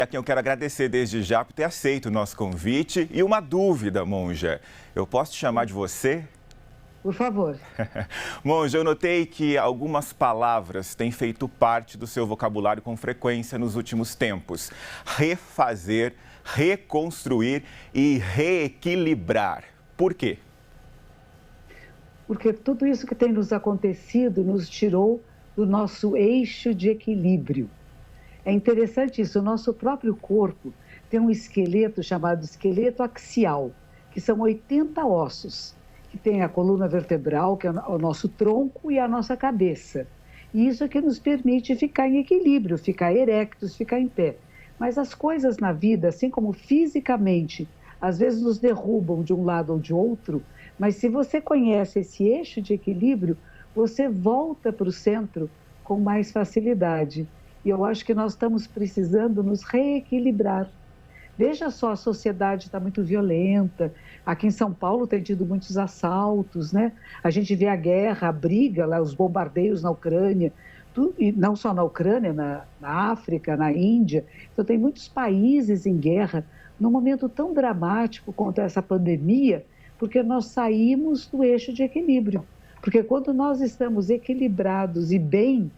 A quem eu quero agradecer desde já por ter aceito o nosso convite. E uma dúvida, Monja, eu posso te chamar de você? Por favor. Monja, eu notei que algumas palavras têm feito parte do seu vocabulário com frequência nos últimos tempos. Refazer, reconstruir e reequilibrar. Por quê? Porque tudo isso que tem nos acontecido nos tirou do nosso eixo de equilíbrio. É interessante isso, o nosso próprio corpo tem um esqueleto chamado esqueleto axial, que são 80 ossos, que tem a coluna vertebral, que é o nosso tronco, e a nossa cabeça. E isso é que nos permite ficar em equilíbrio, ficar erectos, ficar em pé. Mas as coisas na vida, assim como fisicamente, às vezes nos derrubam de um lado ou de outro, mas se você conhece esse eixo de equilíbrio, você volta para o centro com mais facilidade. E eu acho que nós estamos precisando nos reequilibrar. Veja só, a sociedade está muito violenta. Aqui em São Paulo tem tido muitos assaltos, né? A gente vê a guerra, a briga, lá, os bombardeios na Ucrânia, e não só na Ucrânia, na África, na Índia. Então tem muitos países em guerra, num momento tão dramático contra essa pandemia, porque nós saímos do eixo de equilíbrio. Porque quando nós estamos equilibrados e bem,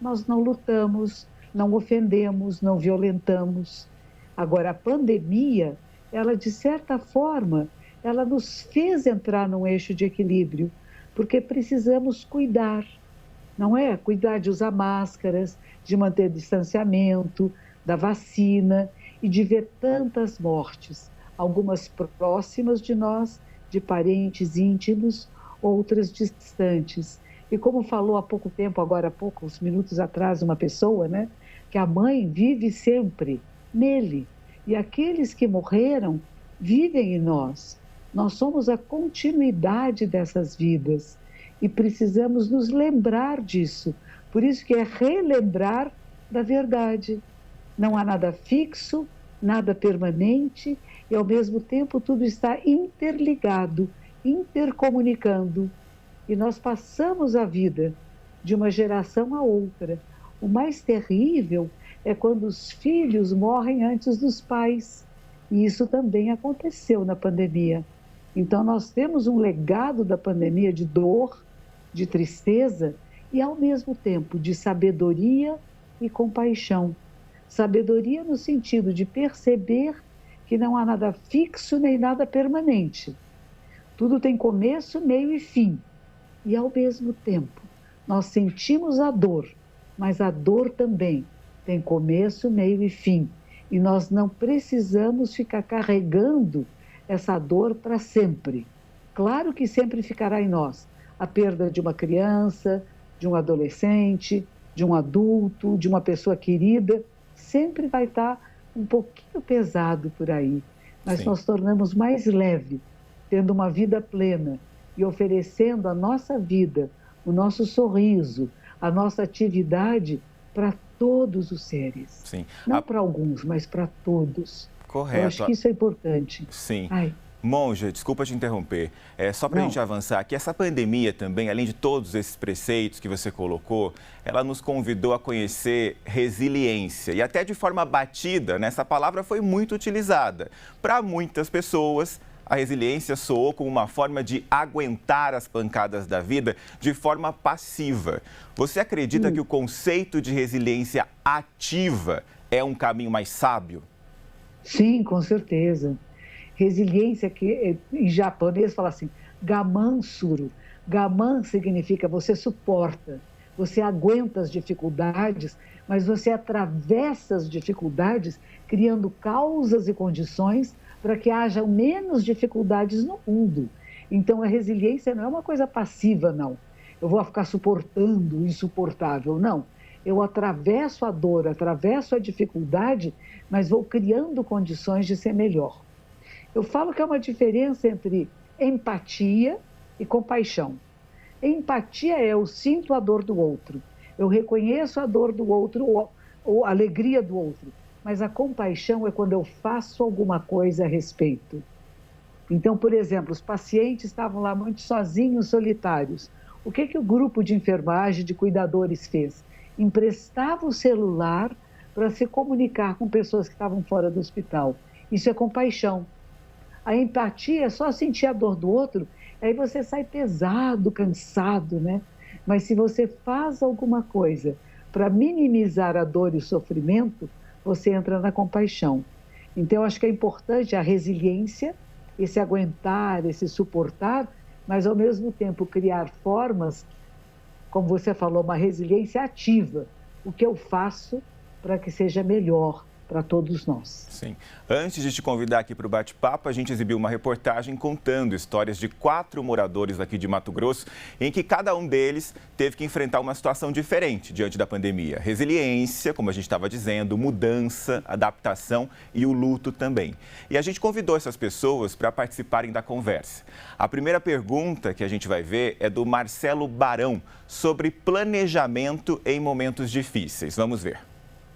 nós não lutamos, não ofendemos, não violentamos. Agora, a pandemia, ela de certa forma, ela nos fez entrar num eixo de equilíbrio, porque precisamos cuidar, não é? Cuidar de usar máscaras, de manter distanciamento, da vacina e de ver tantas mortes, algumas próximas de nós, de parentes íntimos, outras distantes. E como falou há pouco tempo, agora há poucos minutos atrás, uma pessoa, né? Que a mãe vive sempre nele. E aqueles que morreram vivem em nós. Nós somos a continuidade dessas vidas. E precisamos nos lembrar disso. Por isso que é relembrar da verdade. Não há nada fixo, nada permanente. E ao mesmo tempo tudo está interligado, intercomunicando. E nós passamos a vida de uma geração a outra. O mais terrível é quando os filhos morrem antes dos pais. E isso também aconteceu na pandemia. Então, nós temos um legado da pandemia de dor, de tristeza e, ao mesmo tempo, de sabedoria e compaixão. Sabedoria no sentido de perceber que não há nada fixo nem nada permanente. Tudo tem começo, meio e fim. E, ao mesmo tempo, nós sentimos a dor, mas a dor também tem começo, meio e fim. E nós não precisamos ficar carregando essa dor para sempre. Claro que sempre ficará em nós a perda de uma criança, de um adolescente, de um adulto, de uma pessoa querida. Sempre vai estar um pouquinho pesado por aí. Mas nós tornamos mais leve, tendo uma vida plena e oferecendo a nossa vida, o nosso sorriso, a nossa atividade para todos os seres. Sim. Não para alguns, mas para todos. Correto. Eu acho que isso é importante. Sim. Ai. Monja, desculpa te interromper. Só para a gente avançar aqui, essa pandemia também, além de todos esses preceitos que você colocou, ela nos convidou a conhecer resiliência. E até de forma batida, né, essa palavra foi muito utilizada. Para muitas pessoas, a resiliência soou como uma forma de aguentar as pancadas da vida de forma passiva. Você acredita que o conceito de resiliência ativa é um caminho mais sábio? Sim, com certeza. Resiliência, que em japonês fala assim, gamansuru. Gaman significa você suporta, você aguenta as dificuldades, mas você atravessa as dificuldades criando causas e condições para que haja menos dificuldades no mundo. Então, a resiliência não é uma coisa passiva, não. Eu vou ficar suportando o insuportável, não. Eu atravesso a dor, atravesso a dificuldade, mas vou criando condições de ser melhor. Eu falo que é uma diferença entre empatia e compaixão. Empatia é eu sinto a dor do outro, eu reconheço a dor do outro ou a alegria do outro, mas a compaixão é quando eu faço alguma coisa a respeito. Então, por exemplo, os pacientes estavam lá muito sozinhos, solitários. O que o grupo de enfermagem, de cuidadores fez? Emprestava o celular para se comunicar com pessoas que estavam fora do hospital. Isso é compaixão. A empatia é só sentir a dor do outro, aí você sai pesado, cansado, né? Mas se você faz alguma coisa para minimizar a dor e o sofrimento, você entra na compaixão. Então, eu acho que é importante a resiliência, esse aguentar, esse suportar, mas, ao mesmo tempo, criar formas, como você falou, uma resiliência ativa. O que eu faço para que seja melhor para todos nós. Sim. Antes de te convidar aqui para o bate-papo, a gente exibiu uma reportagem contando histórias de 4 moradores aqui de Mato Grosso, em que cada um deles teve que enfrentar uma situação diferente diante da pandemia. Resiliência, como a gente estava dizendo, mudança, adaptação e o luto também. E a gente convidou essas pessoas para participarem da conversa. A primeira pergunta que a gente vai ver é do Marcelo Barão, sobre planejamento em momentos difíceis. Vamos ver.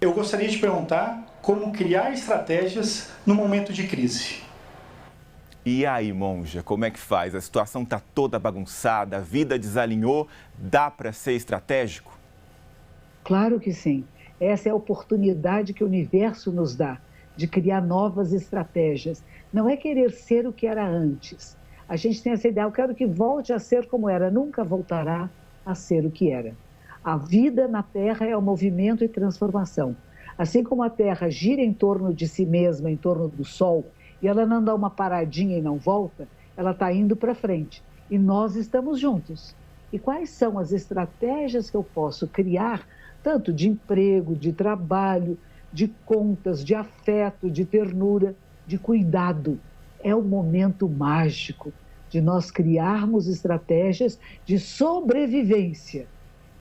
Eu gostaria de perguntar como criar estratégias no momento de crise. E aí, Monja, como é que faz? A situação está toda bagunçada, a vida desalinhou, dá para ser estratégico? Claro que sim. Essa é a oportunidade que o universo nos dá, de criar novas estratégias. Não é querer ser o que era antes. A gente tem essa ideia, eu quero que volte a ser como era, nunca voltará a ser o que era. A vida na Terra é o movimento e transformação. Assim como a Terra gira em torno de si mesma, em torno do Sol, e ela não dá uma paradinha e não volta, ela está indo para frente. E nós estamos juntos. E quais são as estratégias que eu posso criar, tanto de emprego, de trabalho, de contas, de afeto, de ternura, de cuidado? É o momento mágico de nós criarmos estratégias de sobrevivência.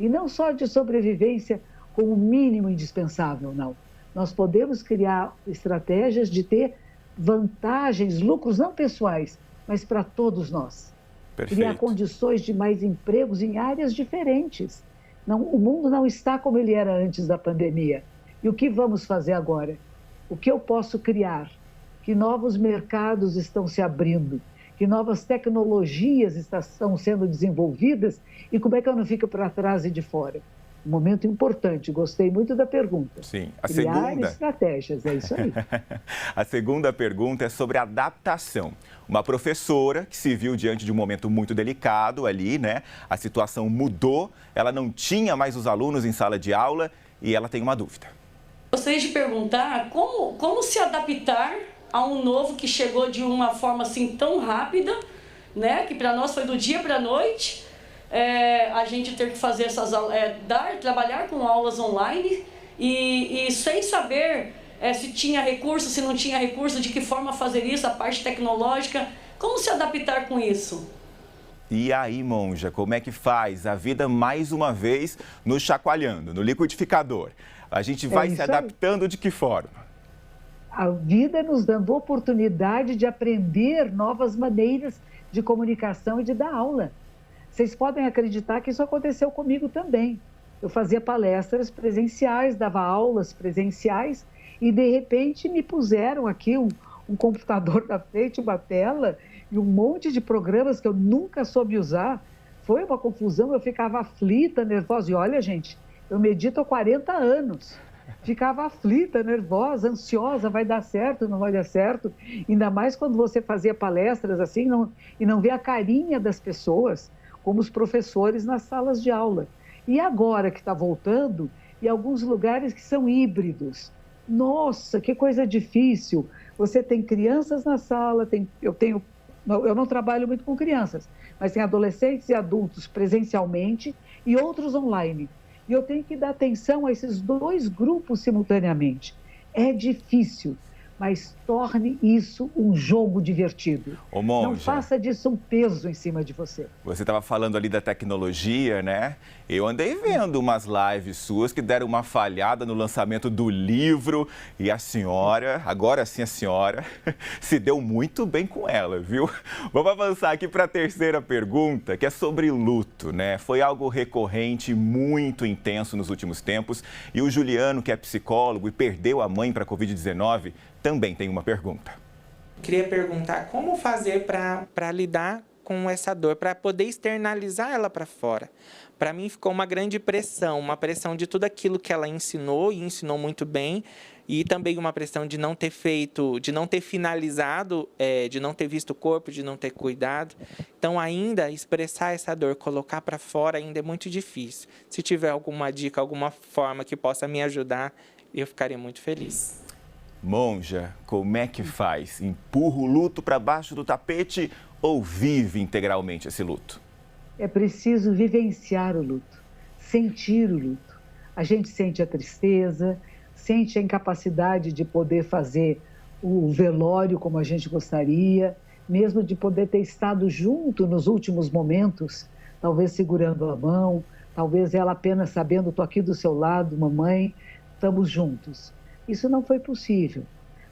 E não só de sobrevivência com o mínimo indispensável, não. Nós podemos criar estratégias de ter vantagens, lucros não pessoais, mas para todos nós. Perfeito. Criar condições de mais empregos em áreas diferentes. Não, o mundo não está como ele era antes da pandemia. E o que vamos fazer agora? O que eu posso criar? Que novos mercados estão se abrindo? Que novas tecnologias estão sendo desenvolvidas e como é que eu não fico para trás e de fora? Um momento importante, gostei muito da pergunta. Sim. Criar estratégias, é isso aí. A segunda pergunta é sobre adaptação. Uma professora que se viu diante de um momento muito delicado ali, né? A situação mudou, ela não tinha mais os alunos em sala de aula e ela tem uma dúvida. Gostaria de perguntar como se adaptar a um novo que chegou de uma forma assim tão rápida, né? Que para nós foi do dia para a noite. A gente ter que fazer essas aulas, trabalhar com aulas online e sem saber se tinha recurso, se não tinha recurso, de que forma fazer isso, a parte tecnológica, como se adaptar com isso? E aí, Monja, como é que faz? A vida, mais uma vez, nos chacoalhando, no liquidificador. A gente vai se adaptando de que forma? A vida nos dando oportunidade de aprender novas maneiras de comunicação e de dar aula. Vocês podem acreditar que isso aconteceu comigo também. Eu fazia palestras presenciais, dava aulas presenciais e, de repente, me puseram aqui um computador na frente, uma tela e um monte de programas que eu nunca soube usar. Foi uma confusão, eu ficava aflita, nervosa. E olha, gente, eu medito há 40 anos. Ficava aflita, nervosa, ansiosa, vai dar certo, não vai dar certo. Ainda mais quando você fazia palestras assim e não vê a carinha das pessoas, como os professores nas salas de aula. E agora que está voltando, e alguns lugares que são híbridos. Nossa, que coisa difícil. Você tem crianças na sala, eu não trabalho muito com crianças, mas tem adolescentes e adultos presencialmente e outros online. E eu tenho que dar atenção a esses 2 grupos simultaneamente. É difícil, mas torne isso um jogo divertido. Ô, Monja, não faça disso um peso em cima de você. Você estava falando ali da tecnologia, né? Eu andei vendo umas lives suas que deram uma falhada no lançamento do livro e a senhora, agora sim a senhora, se deu muito bem com ela, viu? Vamos avançar aqui para a terceira pergunta, que é sobre luto, né? Foi algo recorrente, muito intenso nos últimos tempos e o Juliano, que é psicólogo e perdeu a mãe para a Covid-19, também tem uma pergunta. Queria perguntar como fazer para lidar com essa dor, para poder externalizar ela para fora. Para mim ficou uma grande pressão, uma pressão de tudo aquilo que ela ensinou, e ensinou muito bem, e também uma pressão de não ter feito, de não ter finalizado, de não ter visto o corpo, de não ter cuidado. Então, ainda expressar essa dor, colocar para fora ainda é muito difícil. Se tiver alguma dica, alguma forma que possa me ajudar, eu ficaria muito feliz. Monja, como é que faz? Empurra o luto para baixo do tapete ou vive integralmente esse luto? É preciso vivenciar o luto, sentir o luto. A gente sente a tristeza, sente a incapacidade de poder fazer o velório como a gente gostaria, mesmo de poder ter estado junto nos últimos momentos, talvez segurando a mão, talvez ela apenas sabendo, estou aqui do seu lado, mamãe, estamos juntos. Isso não foi possível.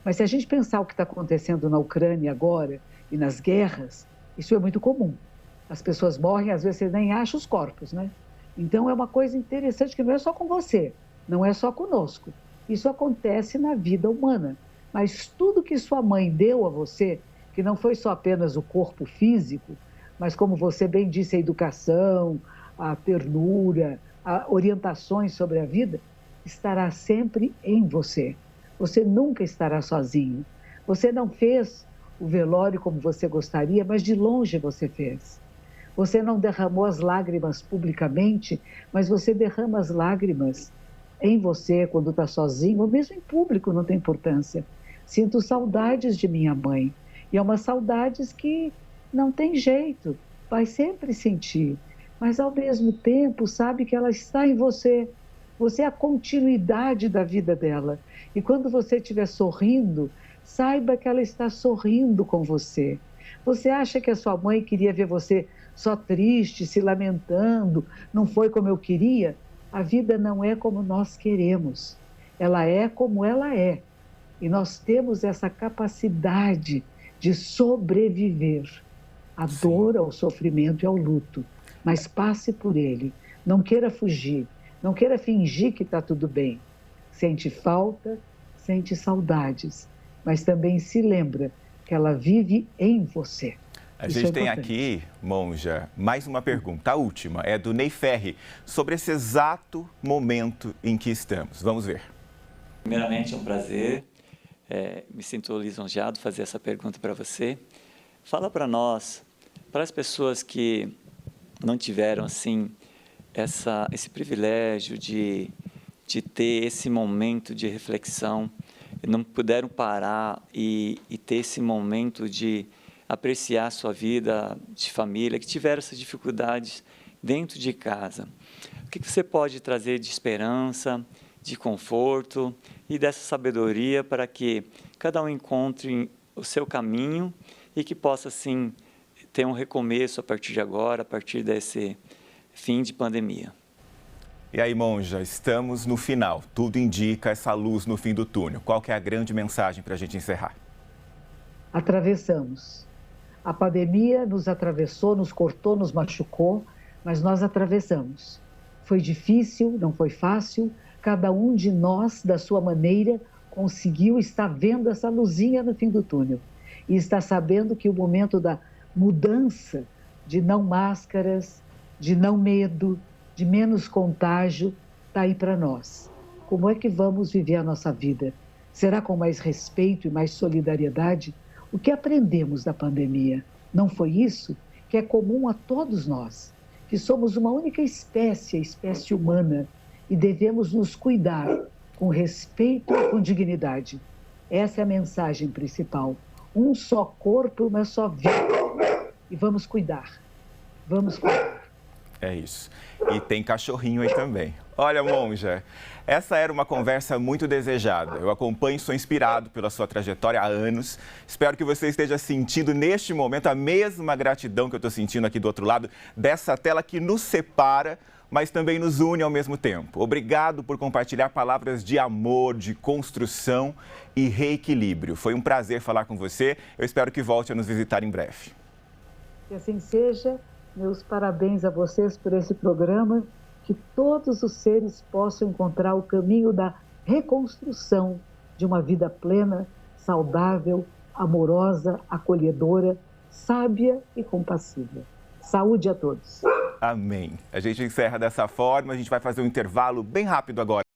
Mas se a gente pensar o que está acontecendo na Ucrânia agora e nas guerras, isso é muito comum. As pessoas morrem, às vezes você nem acha os corpos, né? Então é uma coisa interessante que não é só com você, não é só conosco. Isso acontece na vida humana. Mas tudo que sua mãe deu a você, que não foi só apenas o corpo físico, mas como você bem disse, a educação, a ternura, as orientações sobre a vida, estará sempre em você. Você nunca estará sozinho. Você não fez o velório como você gostaria, mas de longe você fez. Você não derramou as lágrimas publicamente, mas você derrama as lágrimas em você quando está sozinho, ou mesmo em público, não tem importância. Sinto saudades de minha mãe. E é umas saudades que não tem jeito, vai sempre sentir. Mas ao mesmo tempo sabe que ela está em você. Você é a continuidade da vida dela. E quando você estiver sorrindo, saiba que ela está sorrindo com você. Você acha que a sua mãe queria ver você só triste, se lamentando, não foi como eu queria? A vida não é como nós queremos. Ela é como ela é. E nós temos essa capacidade de sobreviver à dor, ao sofrimento e ao luto. Mas passe por ele. Não queira fugir. Não queira fingir que está tudo bem. Sente falta, sente saudades, mas também se lembra que ela vive em você. A gente tem aqui, Monja, mais uma pergunta, a última, é do Ney Ferri, sobre esse exato momento em que estamos. Vamos ver. Primeiramente, é um prazer, me sinto lisonjeado fazer essa pergunta para você. Fala para nós, para as pessoas que não tiveram, assim, esse privilégio de ter esse momento de reflexão, não puderam parar e ter esse momento de apreciar a sua vida de família, que tiveram essas dificuldades dentro de casa. O que você pode trazer de esperança, de conforto e dessa sabedoria para que cada um encontre o seu caminho e que possa, assim, ter um recomeço a partir de agora, a partir desse fim de pandemia. E aí, Monja, estamos no final. Tudo indica essa luz no fim do túnel. Qual que é a grande mensagem para a gente encerrar? Atravessamos. A pandemia nos atravessou, nos cortou, nos machucou, mas nós atravessamos. Foi difícil, não foi fácil. Cada um de nós, da sua maneira, conseguiu estar vendo essa luzinha no fim do túnel. E está sabendo que o momento da mudança, de não máscaras, de não medo, de menos contágio, está aí para nós. Como é que vamos viver a nossa vida? Será com mais respeito e mais solidariedade? O que aprendemos da pandemia? Não foi isso que é comum a todos nós, que somos uma única espécie, a espécie humana, e devemos nos cuidar com respeito e com dignidade. Essa é a mensagem principal. Um só corpo, uma só vida. E vamos cuidar. Vamos cuidar. É isso. E tem cachorrinho aí também. Olha, Monja, essa era uma conversa muito desejada. Eu acompanho e sou inspirado pela sua trajetória há anos. Espero que você esteja sentindo neste momento a mesma gratidão que eu estou sentindo aqui do outro lado dessa tela que nos separa, mas também nos une ao mesmo tempo. Obrigado por compartilhar palavras de amor, de construção e reequilíbrio. Foi um prazer falar com você. Eu espero que volte a nos visitar em breve. Que assim seja. Meus parabéns a vocês por esse programa, que todos os seres possam encontrar o caminho da reconstrução de uma vida plena, saudável, amorosa, acolhedora, sábia e compassiva. Saúde a todos. Amém. A gente encerra dessa forma, a gente vai fazer um intervalo bem rápido agora.